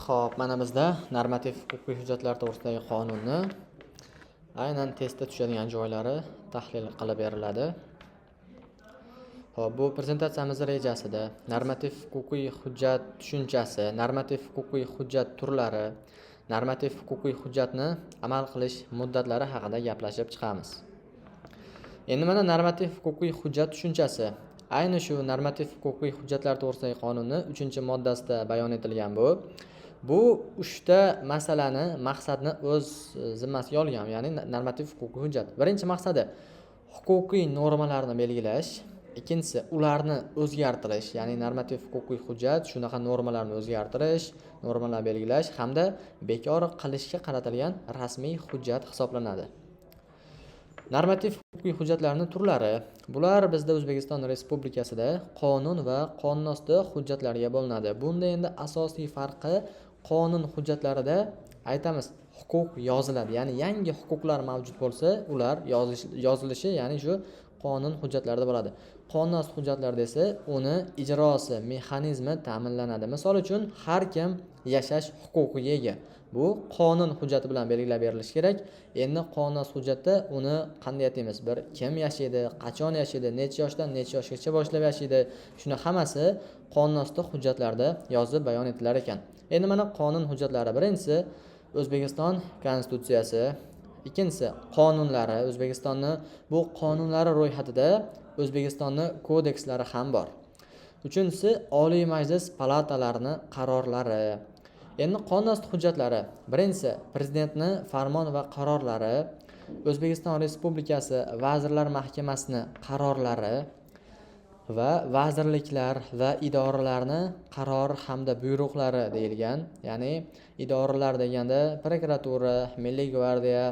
Xo'p, mana bizda normativ huquqiy hujjatlar to'g'risidagi qonunni aynan testda tushadigan joylari tahlil qilib beriladi. Xo'p, bu prezentatsiyamiz rejasida normativ huquqiy hujjat tushunchasi, normativ huquqiy hujjat turlari, normativ huquqiy hujjatni amal qilish muddatlari haqida gaplashib chiqamiz. Endi mana normativ huquqiy hujjat tushunchasi. Ayni shu normativ huquqiy hujjatlar to'g'risidagi qonunni 3-moddasida bayon etilgan bu 3ta masalani, maqsadni o'z zimmasiga olgan, ya'ni normativ huquqiy hujjat. Birinchi maqsadi huquqiy normalarni belgilash, ikkinchisi ularni o'zgartirish, ya'ni normativ huquqiy hujjat shunaqa normalarni o'zgartirish, normalar belgilash hamda bekor qilishga qaratilgan rasmiy hujjat hisoblanadi. Normativ huquqiy hujjatlarning turlari. Bular bizda O'zbekiston Respublikasida qonun va qonunosti hujjatlarga bo'linadi. Bunda endi asosiy farqi qonun hujjatlarida aytamiz, huquq yoziladi. Ya'ni yangi huquqlar mavjud bo'lsa, ular yozilishi, ya'ni shu qonun hujjatlarida bo'ladi. Qonunost hujjatlarda esa uni ijrosi, mexanizmi ta'minlanadi. Misol uchun, har kim yashash huquqiga ega. Bu qonun hujjati bilan belgilab berilishi kerak. Endi qonunost hujjatda uni qanday aytamiz? Bir kim yashaydi, qachon yashaydi, necha yoshdan necha yoshgacha boshlab yashaydi, shuni hammasi qonunost hujjatlarda yozib bayon etilar ekan. Endi mana qonun hujjatlari. Birinchisi O'zbekiston Konstitutsiyasi, ikkinchisi qonunlari. O'zbekistonni bu qonunlari ro'yxatida O'zbekistonning kodekslari ham bor. Uchinchisi Oliy Majlis palatalarining qarorlari. Endi qonunost hujjatlari. Birinchisi Prezidentning farmon va qarorlari, O'zbekiston Respublikasi Vazirlar Mahkamasining qarorlari va vazirliklar va idoralarning qaror hamda buyruqlari deyilgan. Ya'ni idoralar deganda prokuratura, Milliy gvardiya,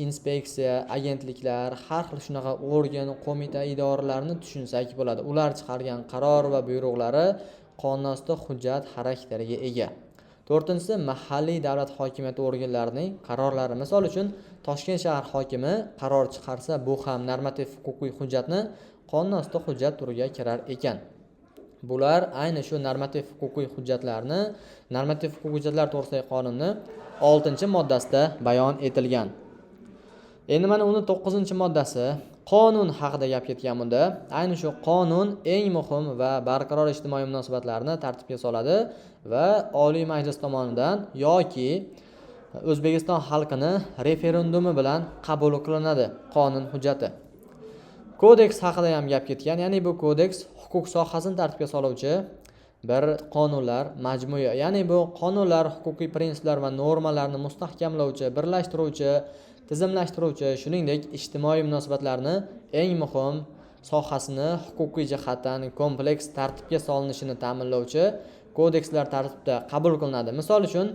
inspeksiya, agentliklar, har xil shunaqa organ, qo'mita, idoralarni tushunsak bo'ladi. Ular chiqargan qaror va buyruqlari qonunost hujjat xarakteriga ega. To'rtinchisi mahalliy davlat hokimiyati organlarining qarorlari. Misol uchun, Toshkent shahar hokimi qaror chiqarsa, bu ham normativ huquqiy hujjatni qonunost hujjat turiga kirar ekan. Bular ayni shu normativ huquqiy hujjatlarni, normativ huquqiy hujjatlar to'g'risidagi qonunni 6-moddasida bayon etilgan. Endi mana uni 9-moddasi qonun haqida gap ketgan bunda. Ayni shu qonun eng muhim va barqaror ijtimoiy munosabatlarni tartibga soladi va Oliy Majlis tomonidan yoki O'zbekiston xalqining referendumi bilan qabul qilinadi qonun hujjati. Kodeks haqida ham gap ketgan, ya'ni bu kodeks huquq sohasini tartibga soluvchi bir qonunlar majmui. Ya'ni bu qonunlar huquqiy prinsiplar va normalarni mustahkamlovchi, birlashtiruvchi, tizimlashtiruvchi, shuningdek ijtimoiy munosabatlarni eng muhim sohasini huquqiy jihatdan kompleks tartibga solinishini ta'minlovchi kodekslar tartibida qabul qilinadi. Misol uchun,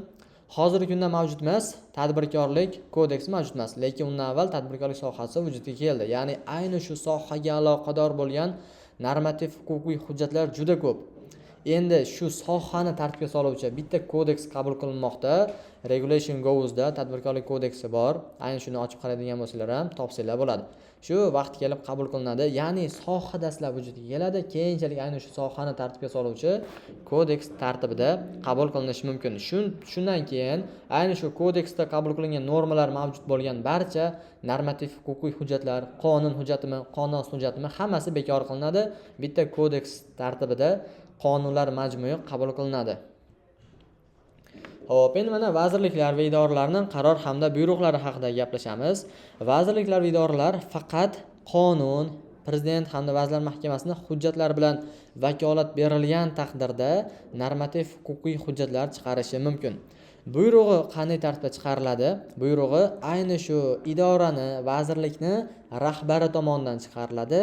hozirgi kunda mavjud emas, tadbirkorlik kodeksi mavjud emas, lekin undan avval tadbirkorlik sohasi vujudga keldi. Ya'ni ayni shu sohaga aloqador bo'lgan normativ huquqiy hujjatlar juda ko'p. Endi shu sohani tartibga soluvchi bitta kodeks qabul qilinmoqda. Regulation Go's'da tadbirkorlik kodeksi bor. Ayni shuni ochib qaraydigan bo'lsalar ham topsanglar bo'ladi. Shu vaqt kelib qabul qilinadi. Ya'ni soha dastlab vujudga keladi, keyinchalik ayni shu sohani tartibga soluvchi kodeks tartibida qabul qilinishi mumkin. Shundan keyin ayni shu kodeksda qabul qilingan normalar mavjud bo'lgan barcha normativ huquqiy hujjatlar, qonun hujjatimi, qonunost hujjatimi hammasi bekor qilinadi. Bitta kodeks tartibida qonunlar majmui qabul qilinadi. Xo'p, endi mana vazirliklar va idoralarning qaror hamda buyruqlari haqida gaplashamiz. Vazirliklar va idoralar faqat qonun, prezident hamda vazirlar mahkamasining hujjatlari bilan vakolat berilgan taqdirda normativ huquqiy hujjatlar chiqarishi mumkin. Buyrug'i qanday tartibda chiqariladi? Buyrug'i ayni shu idorani, vazirlikni rahbari tomonidan chiqariladi.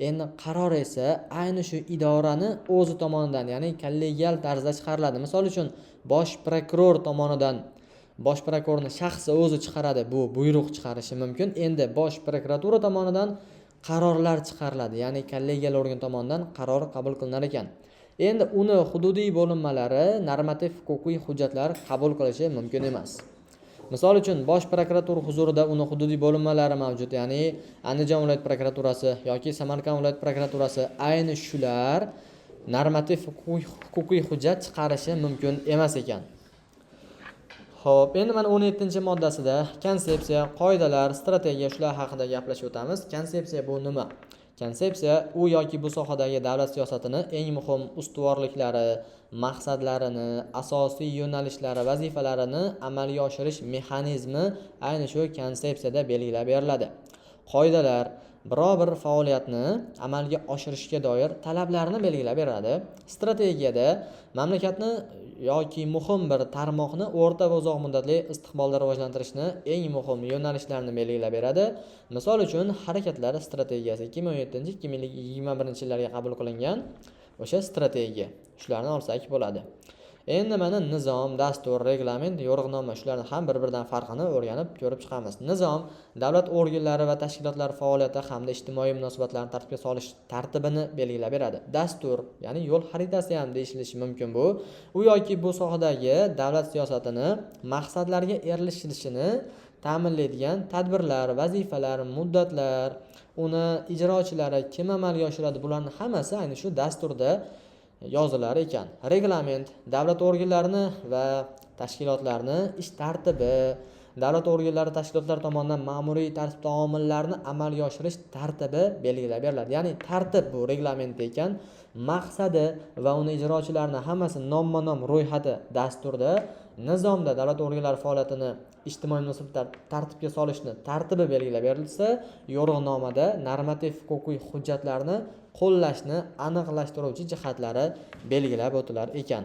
Endi qaror esa ayni shu idorani o'zi tomonidan, ya'ni kollegial tarzda chiqariladi. Misol uchun, bosh prokuror tomonidan, bosh prokurorning shaxsi o'zi chiqaradi, bu buyruq chiqarishi mumkin. Endi bosh prokuratura tomonidan qarorlar chiqariladi, ya'ni kollegial organ tomonidan qaror qabul qilinar ekan. Endi uni hududiy bo'linmalari normativ huquqiy hujjatlar qabul qilishi mumkin emas. Misol uchun, bosh prokuratura huzurida uni hududiy bo'linmalari mavjud, ya'ni Andijon viloyat prokuraturasi yoki Samarqand viloyat prokuraturasi, ayni shular normativ huquqiy hujjat chiqarishi mumkin emas ekan. Xo'p, endi mana 17-moddasida konsepsiya, qoidalar, strategiya shular haqida gaplashib o'tamiz. Konsepsiya bu nima? Konsepsiya u yoki bu sohadagi davlat siyosatini eng muhim ustuvorliklari, maqsadlarini, asosiy yo'nalishlari, vazifalarini amalga oshirish mexanizmi ayni shu konsepsiyada belgilab beriladi. Qoidalar biror bir faoliyatni amalga oshirishga doir talablarni belgilab beradi. Strategiyada mamlakatni yoki muhim bir tarmoqni o'rta va uzoq muddatli istiqbolda rivojlantirishni eng muhim yo'nalishlarini belgilab beradi. Misol uchun harakatlar strategiyasi 2017-2021 yillarga qabul qilingan o'sha strategiya. Shularni olsak bo'ladi. Endi mana nizom, dastur, reglament, yo'riqnoma shularni ham bir-biridan farqini o'rganib ko'rib chiqamiz. Nizom davlat organlari va tashkilotlar faoliyati hamda ijtimoiy munosabatlarni tartibga solish tartibini belgilab beradi. Dastur, ya'ni yo'l xaritasi ham deyilishi mumkin bu. U yoki bu sohadagi davlat siyosatini maqsadlarga erishilishini ta'minlaydigan tadbirlar, vazifalar, muddatlar, uni ijrochilari kim amalga oshiradi, bularning hammasi ayni shu dasturda yozilar ekan. Reglament davlat organlarini va tashkilotlarni ish tartibi, davlat organlari tashkilotlari tomonidan ma'muriy tartibda omillarni amalga oshirish tartibi belgilab beriladi. Ya'ni tartib bu reglamentda ekan, maqsadi va uni ijrochilarini hammasi nomma-nom ro'yxati dasturda, nizomda davlat organlari faoliyatini ijtimoiy munosabatlar tartibga solishni tartibi belgilab berilsa, yo'riqnomada normativ-huquqiy hujjatlarni qo'llashni aniqlashtiruvchi jihatlari belgilab o'tilar ekan.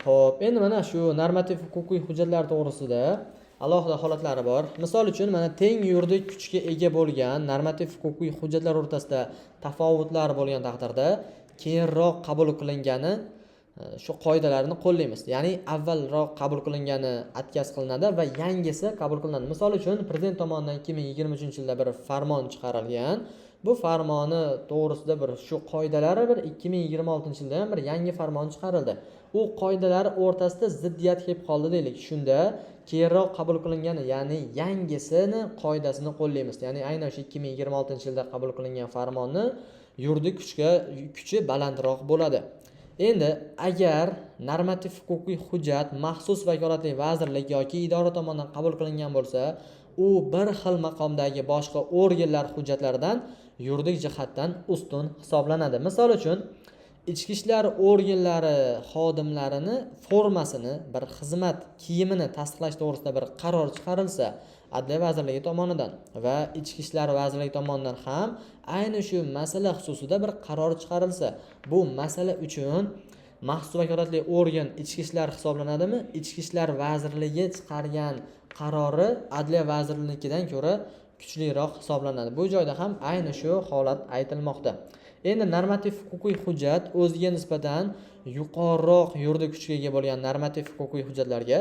Xo'p, endi mana shu normativ-huquqiy hujjatlar to'g'risida alohida holatlari bor. Misol uchun mana teng yuridik kuchga ega bo'lgan normativ-huquqiy hujjatlar o'rtasida tafovutlar bo'lgan taqdirda keyinroq qabul qilingani shu qoidalarni qo'llaymiz. Ya'ni avvalroq qabul qilingani atkaz qilinadi va yangisi qabul qilinadi. Misol uchun prezident tomonidan 2023-yilda bir farmon chiqarilgan. Bu farmoni to'g'risida bir shu qoidalari bir 2026-yilda ham bir yangi farmon chiqarildi. U qoidalar o'rtasida ziddiyat kelib qoldi deylik. Shunda keyinroq qabul qilingani, ya'ni yangisini qoidasini qo'llaymiz. Ya'ni aynan o'sha 2026-yilda qabul qilingan farmonni yuridik kuchi balandroq bo'ladi. Endi agar normativ-huquqiy hujjat maxsus vakolatli vazirlik yoki idora tomonidan qabul qilingan bo'lsa, u bir xil maqomdagi boshqa organlar hujjatlaridan yuridik jihatdan ustun hisoblanadi. Misol uchun, ichki ishlar organlari xodimlarini formasini, bir xizmat kiyimini tasdiqlash to'g'risida bir qaror chiqarilsa, Adliya vazirligi tomonidan va Ichki ishlar vazirligi tomonidan ham ayni shu masala xususida bir qaror chiqarilsa, bu masala uchun maxsus vakolatli organ ichki ishlar hisoblanadimi? Ichki ishlar vazirligi chiqargan qarori Adliya vazirligidan ko'ra kuchliroq hisoblanadi. Bu joyda ham ayni shu holat aytilmoqda. Endi normativ-huquqiy hujjat o'ziga nisbatan yuqoriroq yuridik kuchga ega bo'lgan normativ-huquqiy hujjatlarga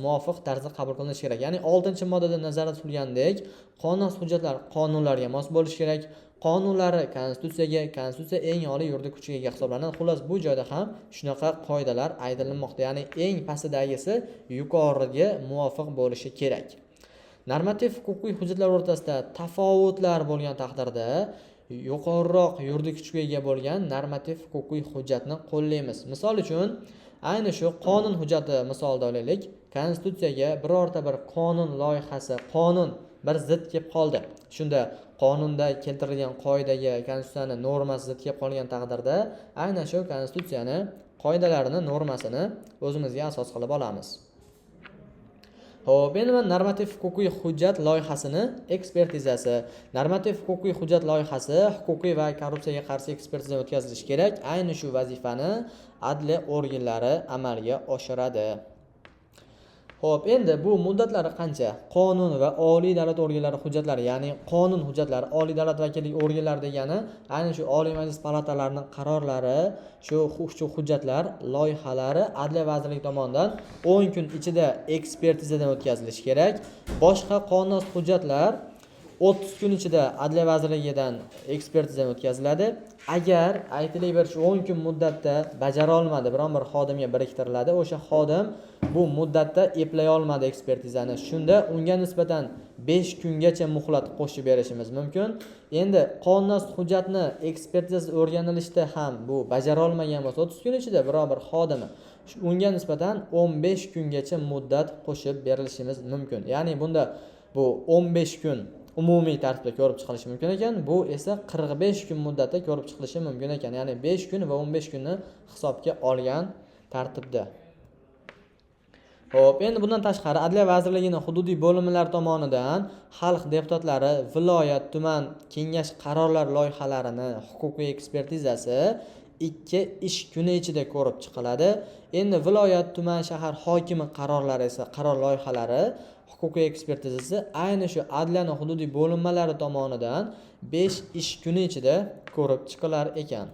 muvofiq tarzda qabul qilinishi kerak. Ya'ni 6-moddada nazarda tutilgandek, qonun hujjatlar qonunlarga mos bo'lishi kerak. Qonunlari konstitutsiyaga, konstitutsiya eng oliy yuridik kuchga ega hisoblanadi. Xullas, bu joyda ham shunaqa qoidalar aytilmoqda. Ya'ni eng pastidagisi yuqoriga muvofiq bo'lishi kerak. Normativ-huquqiy hujjatlar o'rtasida tafovutlar bo'lgan taqdirda yuqoriroq yuridik kuchga ega bo'lgan normativ-huquqiy hujjatni qo'llaymiz. Misol uchun, ayni shu qonun hujjati misolida olaylik. Konstitutsiyaga birorta bir qonun loyihasi, qonun bir zid kelib qoldi. Shunda qonunda keltirilgan qoidaga, konstitutsiyaning normasi zid kelib qolgan taqdirda, aynan shu konstitutsiyani qoidalarini, normasini o'zimizga asos qilib olamiz. Xo'p, endi normativ-huquqiy hujjat loyihasini ekspertizasi. Normativ-huquqiy hujjat loyihasi huquqiy va korrupsiyaga qarshi ekspertizadan o'tkazilishi kerak. Ayni shu vazifani adliya organlari amalga oshiradi. Xo'p, endi bu muddatlari qancha? Qonun va oliy davlat organlari hujjatlari, ya'ni qonun hujjatlari, oliy davlat vakillik organlari degani ayni shu Oliy Majlis palatalarining qarorlari, shu hujjatlar loyihalari Adliya vazirligi tomonidan 10 kun ichida ekspertizadan o'tkazilishi kerak. Boshqa qonun hujjatlar 30 kun ichida Adliya vazirligidan ekspertizadan o'tkaziladi. Agar aytilayber shu 10 kun muddatda bajara olmadi, biron bir xodimga biriktiriladi. O'sha xodim bu muddatda eplay olmadi ekspertizani. Shunda unga nisbatan 5 kungacha muhlat qo'shib berishimiz mumkin. Endi qonun hujjatni ekspertizasi o'rganilishda ham bu bajara olmagan bo'lsa, 30 kun ichida biror bir xodimi unga nisbatan 15 kungacha muddat qo'shib berilishimiz mumkin. Ya'ni bunda bu 15 kun umumiy tartibda ko'rib chiqilishi mumkin ekan. Bu esa 45 kun muddatda ko'rib chiqilishi mumkin ekan. Ya'ni 5 kun va 15 kunni hisobga olgan tartibda. Xo'p, endi bundan tashqari Adliya vazirligining hududiy bo'limlari tomonidan xalq deputatlari viloyat, tuman, kengash qarorlar loyihalarini huquqiy ekspertizasi 2 ish kuni ichida ko'rib chiqiladi. Endi viloyat, tuman, shahar hokimi qarorlari esa qaror loyihalari huquqiy ekspertizasi ayni shu adliyaning hududiy bo'linmalari tomonidan 5 ish kuni ichida ko'rib chiqilar ekan.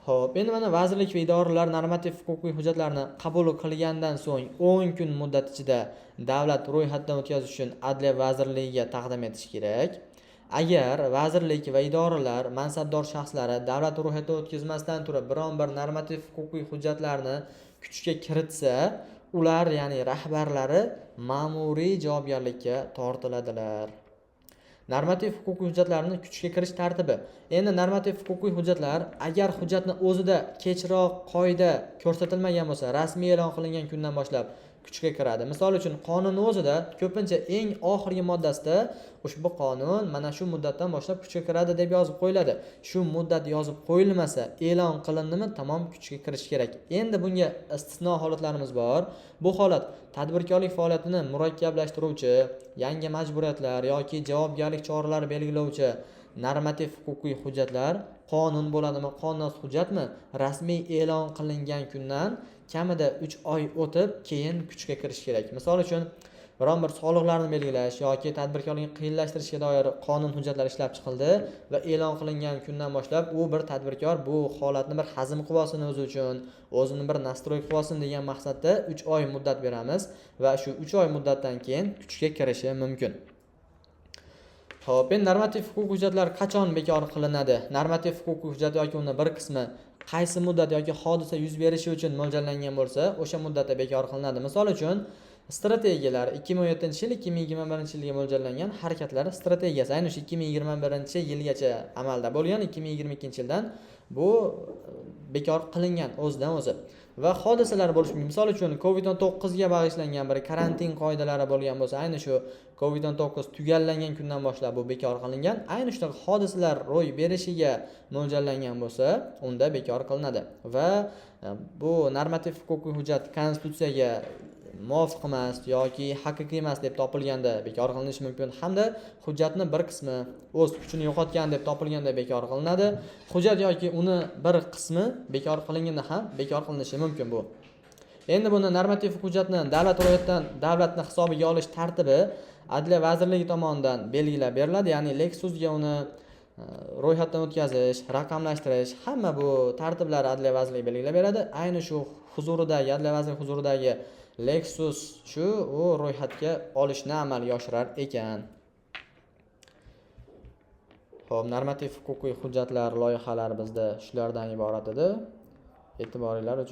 Xo'p, endi mana vazirlik va idoralar normativ huquqiy hujjatlarni qabul qilgandan so'ng 10 kun muddat ichida davlat ro'yxatdan o'tkazish uchun Adliya vazirligiga taqdim etish kerak. Agar vazirlik va idoralar mansabdor shaxslari davlat ro'yxatdan o'tkazmasdan turib biron bir normativ huquqiy hujjatlarni kuchga kiritsa, ular, ya'ni rahbarlari ma'muriy javobgarlikka tortiladilar. Normativ huquqiy hujjatlarni kuchga kirish tartibi. Endi normativ huquqiy hujjatlar agar hujjatni o'zida kechroq qoida ko'rsatilmagan bo'lsa, rasmiy e'lon qilingan kundan boshlab kuchga kiradi. Misol uchun qonun o'zida ko'pincha eng oxirgi moddasida ushbu qonun mana shu muddatdan boshlab kuchga kiradi deb yozib qo'yiladi. Shu muddat yozib qo'yilmasa, e'lon qilindimi, tamom kuchga kirish kerak. Endi bunga istisno holatlarimiz bor. Bu holat tadbirkorlik faoliyatini murakkablashtiruvchi, yangi majburiyatlar yoki javobgarlik choralari belgilovchi normativ huquqiy hujjatlar qonun bo'ladimi, qonun hujjatmi, rasmiy e'lon qilingan kundan kamida 3 oy o'tib keyin kuchga kirish kerak. Misol uchun biron bir soliqlarni belgilash yoki tadbirkorlikni qiyinlashtirishga doir qonun hujjatlari ishlab chiqildi va e'lon qilingan kundan boshlab u bir tadbirkor bu holatni bir hazm qilib olsin o'zi uchun, o'zini bir nastroy qilib olsin degan maqsadda 3 oy muddat beramiz va shu 3 oy muddatdan keyin kuchga kirishi mumkin. Xo'p, endi normativ huquqiy hujjatlar qachon bekor qilinadi? Normativ huquqiy hujjat yoki uni bir qismi qaysi muddat yoki hodisa yuz berishi uchun mo'ljallangan bo'lsa, o'sha muddatda bekor qilinadi. Misol uchun, strategiyalar 2017-yil 2021-yilga mo'ljallangan harakatlar strategiyasi ayni shu 2021-yilgacha amalda bo'lgan, 2022-yildan bu bekor qilingan o'zidan o'zi. Va hodisalar bo'lishi mumkin. Misol uchun COVID-19 ga bag'ishlangan bir karantin qoidalari bo'lgan bo'lsa, ayni shu COVID-19 tugallangan kundan boshlab bu bekor qilingan. Ayni shunaqa hodisalar ro'y berishiga mo'ljallangan bo'lsa, unda bekor qilinadi. Va bu normativ huquqiy hujjat konstitutsiyaga muvofiq emas yoki haqiqiy emas deb topilganda bekor qilinishi mumkin, hamda hujjatni bir qismi o'z kuchini yo'qotgan deb topilganda bekor qilinadi. Hujjat yoki uni bir qismi bekor qilinganda ham bekor qilinishi mumkin bu. Endi buni normativ hujjatni davlat ro'yxatdan davlatni hisobiga olish tartibi Adliya vazirligi tomonidan belgilab beriladi. Ya'ni Lexusga uni ro'yxatdan o'tkazish, raqamlashtirish, hamma bu tartiblar Adliya vazirligi belgilab beradi. Ayni shu huzuridagi Adliya vazirligi huzuridagi Lexus shu u ro'yxatga olishni amalga oshirar ekan. Xo'p, normativ huquqiy hujjatlar loyihalari bizda shulardan iborat edi. E'tiboringlar uchun